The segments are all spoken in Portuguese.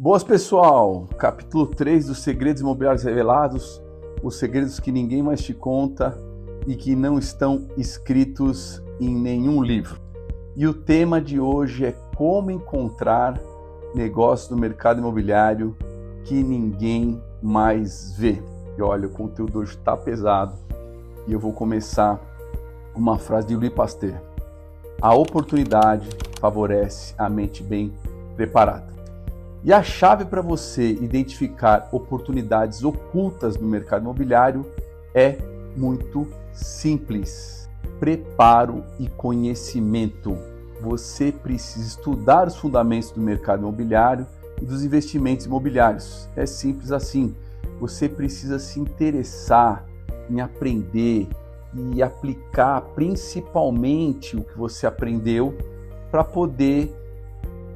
Boas, pessoal! Capítulo 3 dos Segredos Imobiliários Revelados, os segredos que ninguém mais te conta e que não estão escritos em nenhum livro. E o tema de hoje é como encontrar negócios no mercado imobiliário que ninguém mais vê. E olha, o conteúdo hoje está pesado e eu vou começar com uma frase de Louis Pasteur. A oportunidade favorece a mente bem preparada. E a chave para você identificar oportunidades ocultas no mercado imobiliário é muito simples. Preparo e conhecimento. Você precisa estudar os fundamentos do mercado imobiliário e dos investimentos imobiliários. É simples assim. Você precisa se interessar em aprender e aplicar principalmente o que você aprendeu para poder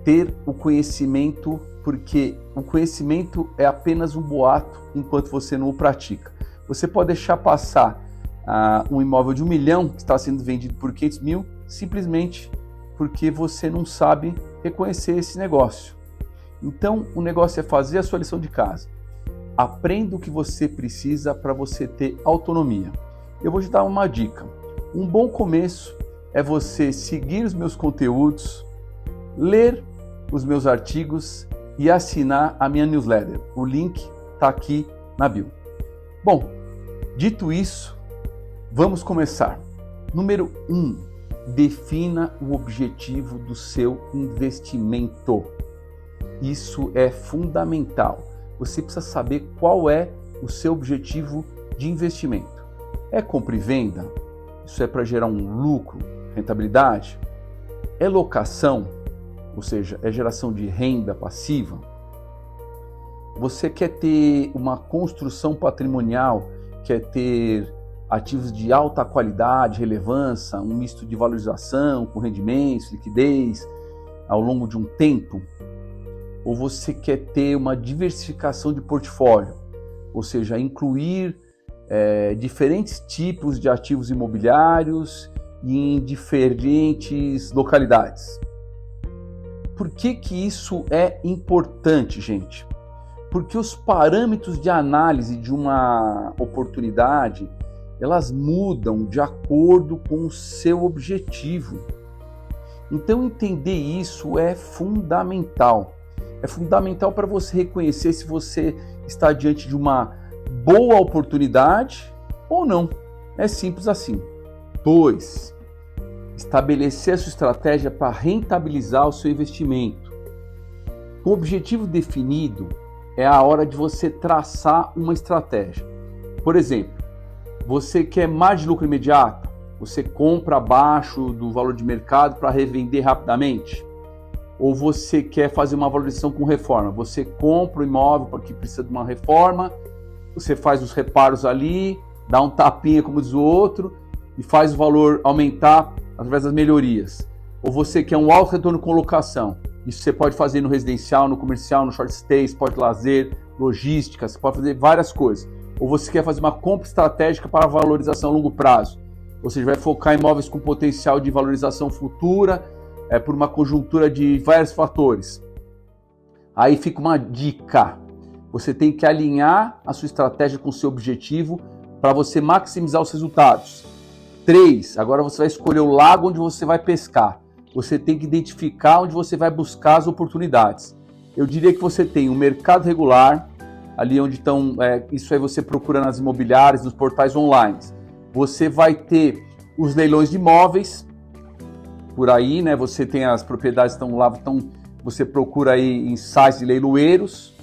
ter o conhecimento, porque o conhecimento é apenas um boato enquanto você não o pratica. Você pode deixar passar um imóvel de 1 milhão que está sendo vendido por 500 mil simplesmente porque você não sabe reconhecer esse negócio. Então, o negócio é fazer a sua lição de casa. Aprenda o que você precisa para você ter autonomia. Eu vou te dar uma dica. Um bom começo é você seguir os meus conteúdos, ler os meus artigos e assinar a minha newsletter. O link está aqui na bio. Bom, dito isso, vamos começar. Número 1, defina o objetivo do seu investimento. Isso é fundamental. Você precisa saber qual é o seu objetivo de investimento. É compra e venda? Isso é para gerar um lucro, rentabilidade? É locação? Ou seja, é geração de renda passiva? Você quer ter uma construção patrimonial, quer ter ativos de alta qualidade, relevância, um misto de valorização com rendimentos, liquidez ao longo de um tempo? Ou você quer ter uma diversificação de portfólio, ou seja, incluir diferentes tipos de ativos imobiliários em diferentes localidades? Por que isso é importante, gente? Porque os parâmetros de análise de uma oportunidade, elas mudam de acordo com o seu objetivo. Então, entender isso é fundamental. É fundamental para você reconhecer se você está diante de uma boa oportunidade ou não. É simples assim. 2. Estabelecer a sua estratégia para rentabilizar o seu investimento. Com o objetivo definido, é a hora de você traçar uma estratégia. Por exemplo, você quer mais de lucro imediato? Você compra abaixo do valor de mercado para revender rapidamente? Ou você quer fazer uma valorização com reforma? Você compra o imóvel porque precisa de uma reforma, você faz os reparos ali, dá um tapinha como diz o outro e faz o valor aumentar através das melhorias. Ou você quer um alto retorno com locação. Isso você pode fazer no residencial, no comercial, no short stay, esporte lazer, logística, você pode fazer várias coisas. Ou você quer fazer uma compra estratégica para valorização a longo prazo. Ou seja, vai focar em imóveis com potencial de valorização futura, por uma conjuntura de vários fatores. Aí fica uma dica. Você tem que alinhar a sua estratégia com o seu objetivo para você maximizar os resultados. 3. Agora você vai escolher o lago onde você vai pescar. Você tem que identificar onde você vai buscar as oportunidades. Eu diria que você tem o mercado regular, ali onde estão, isso aí você procura nas imobiliárias, nos portais online. Você vai ter os leilões de imóveis, por aí, né? Você tem as propriedades que estão lá, você procura aí em sites de leiloeiros.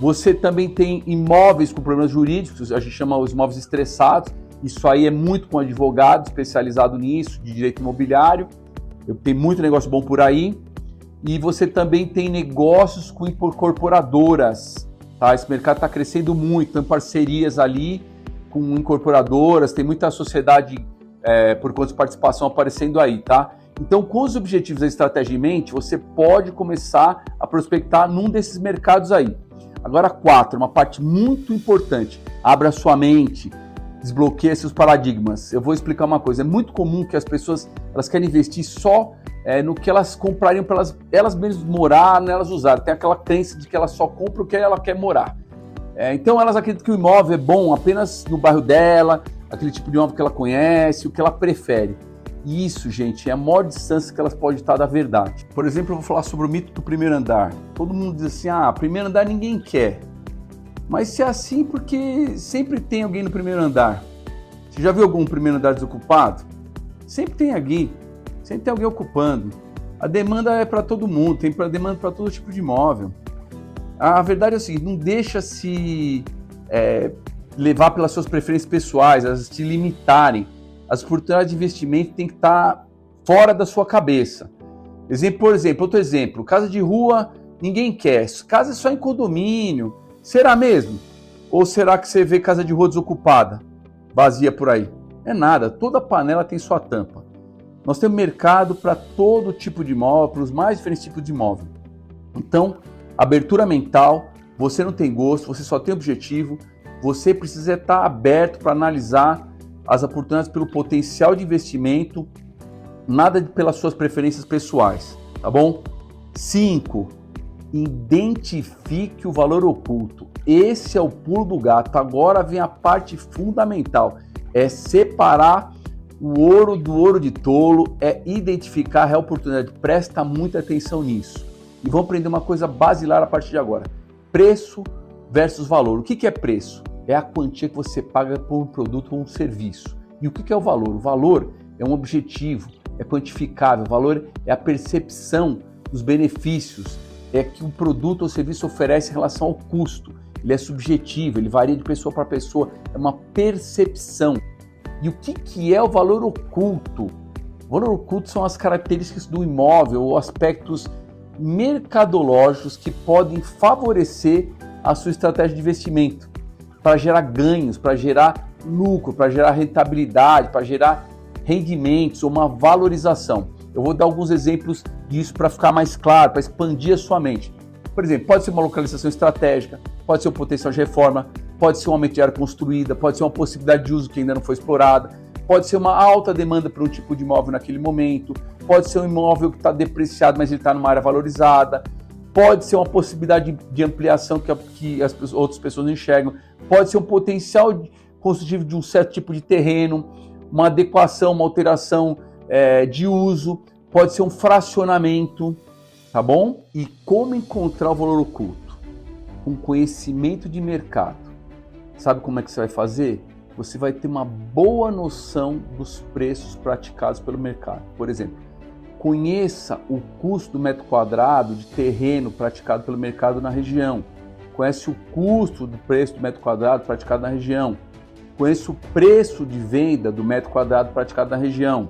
Você também tem imóveis com problemas jurídicos, a gente chama os imóveis estressados. Isso aí é muito com advogado especializado nisso, de direito imobiliário. Tem muito negócio bom por aí. E você também tem negócios com incorporadoras. Tá? Esse mercado está crescendo muito, tem parcerias ali com incorporadoras, tem muita sociedade por conta de participação aparecendo aí. Tá? Então, com os objetivos da estratégia em mente, você pode começar a prospectar num desses mercados aí. Agora, 4, uma parte muito importante. Abra sua mente. desbloqueia seus paradigmas. Eu vou explicar uma coisa. É muito comum que as pessoas elas querem investir só no que elas comprariam para elas mesmas morar, nelas usar. Tem aquela crença de que ela só compra o que ela quer morar. Então elas acreditam que o imóvel é bom apenas no bairro dela, aquele tipo de imóvel que ela conhece, o que ela prefere. E isso, gente, é a maior distância que elas podem estar da verdade. Por exemplo, eu vou falar sobre o mito do primeiro andar. Todo mundo diz assim, primeiro andar ninguém quer. Mas se é assim, porque sempre tem alguém no primeiro andar. Você já viu algum primeiro andar desocupado? Sempre tem alguém ocupando. A demanda é para todo mundo, tem demanda para todo tipo de imóvel. A verdade é o seguinte, não deixa se levar pelas suas preferências pessoais, elas te limitarem. As oportunidades de investimento têm que estar fora da sua cabeça. Outro exemplo, casa de rua ninguém quer, casa é só em condomínio. Será mesmo? Ou será que você vê casa de rua desocupada, vazia por aí? É nada, toda panela tem sua tampa. Nós temos mercado para todo tipo de imóvel, para os mais diferentes tipos de imóvel. Então, abertura mental, você não tem gosto, você só tem objetivo, você precisa estar aberto para analisar as oportunidades pelo potencial de investimento, nada pelas suas preferências pessoais, tá bom? 5. Identifique o valor oculto. Esse é o pulo do gato. Agora vem a parte fundamental. É separar o ouro do ouro de tolo, é identificar a real oportunidade. Presta muita atenção nisso. E vamos aprender uma coisa basilar a partir de agora. Preço versus valor. O que é preço? É a quantia que você paga por um produto ou um serviço. E o que é o valor? O valor é um objetivo, é quantificável. O valor é a percepção dos benefícios, é que o produto ou serviço oferece em relação ao custo. Ele é subjetivo, ele varia de pessoa para pessoa, é uma percepção. E o que é o valor oculto? O valor oculto são as características do imóvel ou aspectos mercadológicos que podem favorecer a sua estratégia de investimento, para gerar ganhos, para gerar lucro, para gerar rentabilidade, para gerar rendimentos ou uma valorização. Eu vou dar alguns exemplos disso para ficar mais claro, para expandir a sua mente. Por exemplo, pode ser uma localização estratégica, pode ser um potencial de reforma, pode ser uma aumento de área construída, pode ser uma possibilidade de uso que ainda não foi explorada, pode ser uma alta demanda por um tipo de imóvel naquele momento, pode ser um imóvel que está depreciado, mas ele está numa área valorizada, pode ser uma possibilidade de ampliação que as outras pessoas não enxergam, pode ser um potencial construtivo de um certo tipo de terreno, uma adequação, uma alteração de uso, pode ser um fracionamento, tá bom? E como encontrar o valor oculto? Com conhecimento de mercado. Sabe como é que você vai fazer? Você vai ter uma boa noção dos preços praticados pelo mercado. Por exemplo, conheça o custo do metro quadrado de terreno praticado pelo mercado na região. Conhece o custo do preço do metro quadrado praticado na região. Conheça o preço de venda do metro quadrado praticado na região.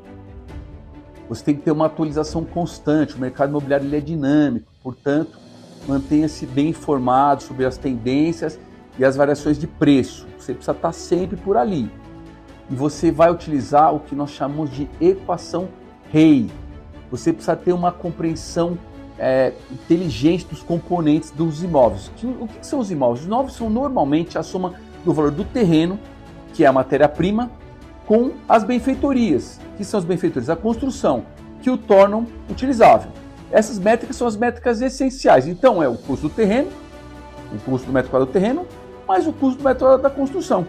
Você tem que ter uma atualização constante. O mercado imobiliário ele é dinâmico, portanto, mantenha-se bem informado sobre as tendências e as variações de preço. Você precisa estar sempre por ali. E você vai utilizar o que nós chamamos de equação Rey. Você precisa ter uma compreensão inteligente dos componentes dos imóveis. O que são os imóveis? Os imóveis são normalmente a soma do valor do terreno, que é a matéria-prima, com as benfeitorias. Que são as benfeitorias? A construção, que o tornam utilizável. Essas métricas são as métricas essenciais. Então é o custo do terreno, o custo do metro quadrado do terreno, mais o custo do metro quadrado da construção.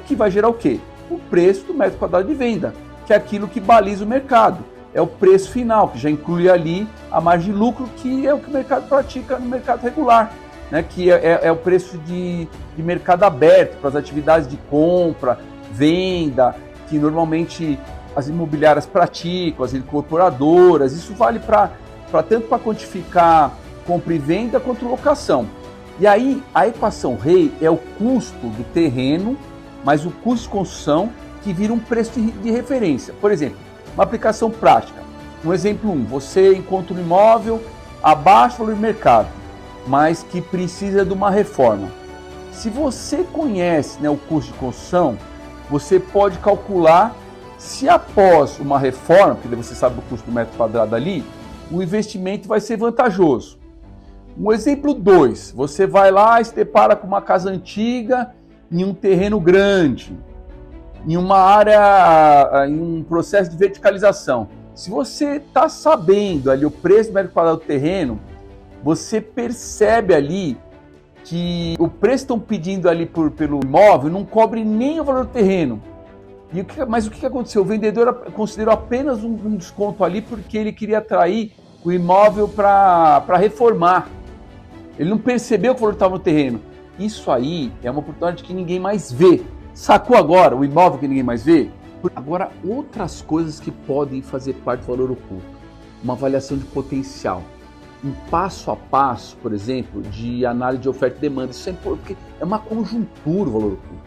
Que vai gerar o quê? O preço do metro quadrado de venda, que é aquilo que baliza o mercado. É o preço final, que já inclui ali a margem de lucro, que é o que o mercado pratica no mercado regular, né? Que é o preço de mercado aberto para as atividades de compra, venda, que normalmente as imobiliárias praticam, as incorporadoras. Isso vale tanto para quantificar compra e venda quanto locação. E aí a equação Rey é o custo do terreno mais o custo de construção, que vira um preço de referência. Por exemplo, uma aplicação prática. Um exemplo 1, você encontra um imóvel abaixo do valor de mercado, mas que precisa de uma reforma. Se você conhece, o custo de construção, você pode calcular se após uma reforma, porque você sabe o custo do metro quadrado ali, o investimento vai ser vantajoso. Um exemplo 2, você vai lá e se depara com uma casa antiga em um terreno grande. em uma área, em um processo de verticalização. Se você está sabendo ali o preço do metro quadrado do terreno, você percebe ali que o preço que estão pedindo ali pelo imóvel não cobre nem o valor do terreno. Mas o que aconteceu? O vendedor considerou apenas um desconto ali porque ele queria atrair o imóvel para reformar. Ele não percebeu que o valor estava no terreno. Isso aí é uma oportunidade que ninguém mais vê. Sacou agora o imóvel que ninguém mais vê? Agora, outras coisas que podem fazer parte do valor oculto. Uma avaliação de potencial. Um passo a passo, por exemplo, de análise de oferta e demanda. Isso é importante, porque é uma conjuntura o valor oculto.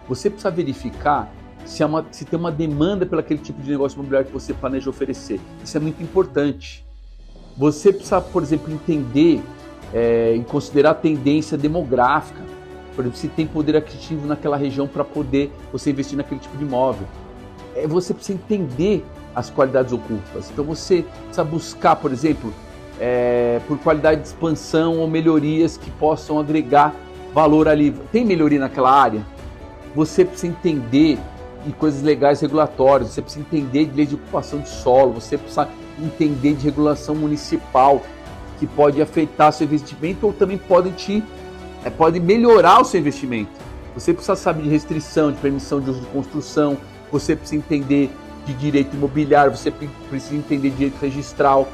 Você precisa verificar se tem uma demanda pelo aquele tipo de negócio imobiliário que você planeja oferecer. Isso é muito importante. Você precisa, por exemplo, entender e considerar a tendência demográfica. Por exemplo, se tem poder aquisitivo naquela região para poder você investir naquele tipo de imóvel. Você precisa entender as qualidades ocultas. Então você precisa buscar, por exemplo, por qualidade de expansão ou melhorias que possam agregar valor ali. Tem melhoria naquela área? Você precisa entender de coisas legais regulatórias, você precisa entender de lei de ocupação de solo, você precisa entender de regulação municipal que pode afetar seu investimento ou também pode melhorar o seu investimento. Você precisa saber de restrição, de permissão de uso de construção, você precisa entender de direito imobiliário, você precisa entender de direito registral,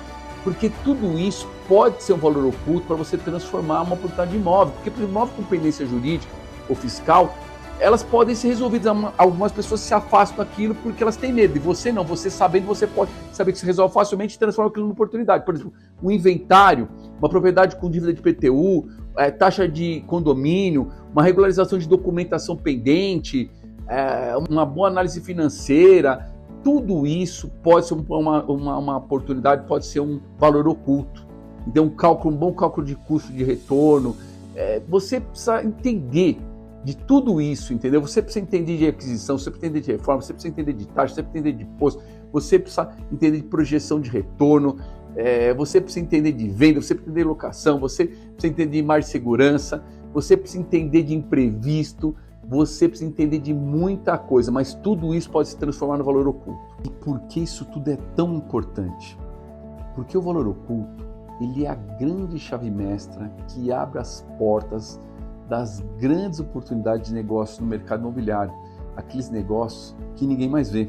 porque tudo isso pode ser um valor oculto para você transformar uma oportunidade de imóvel, porque para imóvel com pendência jurídica ou fiscal, elas podem ser resolvidas. Algumas pessoas se afastam daquilo porque elas têm medo, e você não, você sabendo, você pode saber que se resolve facilmente e transforma aquilo numa oportunidade. Por exemplo, um inventário, uma propriedade com dívida de IPTU, taxa de condomínio, uma regularização de documentação pendente, uma boa análise financeira, tudo isso pode ser uma oportunidade, pode ser um valor oculto. Então, um bom cálculo de custo de retorno, você precisa entender de tudo isso, entendeu? Você precisa entender de aquisição, você precisa entender de reforma, você precisa entender de taxa, você precisa entender de imposto, você precisa entender de projeção de retorno, você precisa entender de venda, você precisa entender de locação, você precisa entender de margem de segurança, você precisa entender de imprevisto, você precisa entender de muita coisa, mas tudo isso pode se transformar no valor oculto. E por que isso tudo é tão importante? Porque o valor oculto, ele é a grande chave mestra que abre as portas das grandes oportunidades de negócio no mercado imobiliário, aqueles negócios que ninguém mais vê.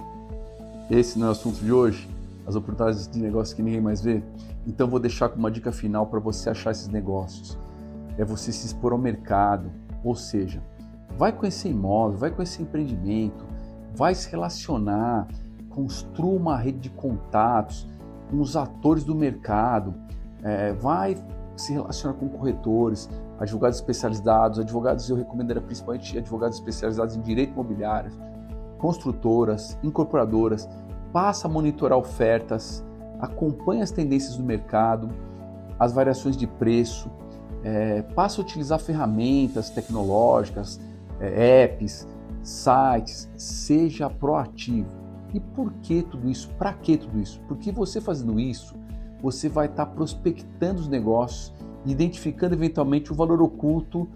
Esse não é o assunto de hoje, as oportunidades de negócio que ninguém mais vê. Então vou deixar como uma dica final para você achar esses negócios. É você se expor ao mercado, ou seja, vai conhecer imóvel, vai conhecer empreendimento, vai se relacionar, construa uma rede de contatos com os atores do mercado, vai se relacionar com corretores, advogados especializados, eu recomendaria principalmente advogados especializados em direito imobiliário, construtoras, incorporadoras, passa a monitorar ofertas, acompanha as tendências do mercado, as variações de preço, passa a utilizar ferramentas tecnológicas, apps, sites, seja proativo. E por que tudo isso? Para que tudo isso? Porque você fazendo isso, você vai estar prospectando os negócios, identificando eventualmente o valor oculto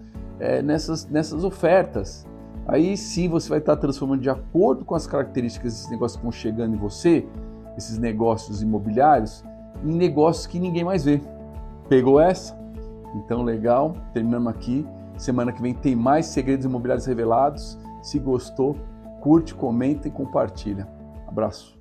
nessas ofertas. Aí sim você vai estar transformando de acordo com as características desses negócios que vão chegando em você, esses negócios imobiliários, em negócios que ninguém mais vê. Pegou essa? Então legal, terminamos aqui. Semana que vem tem mais segredos imobiliários revelados. Se gostou, curte, comenta e compartilha. Abraço.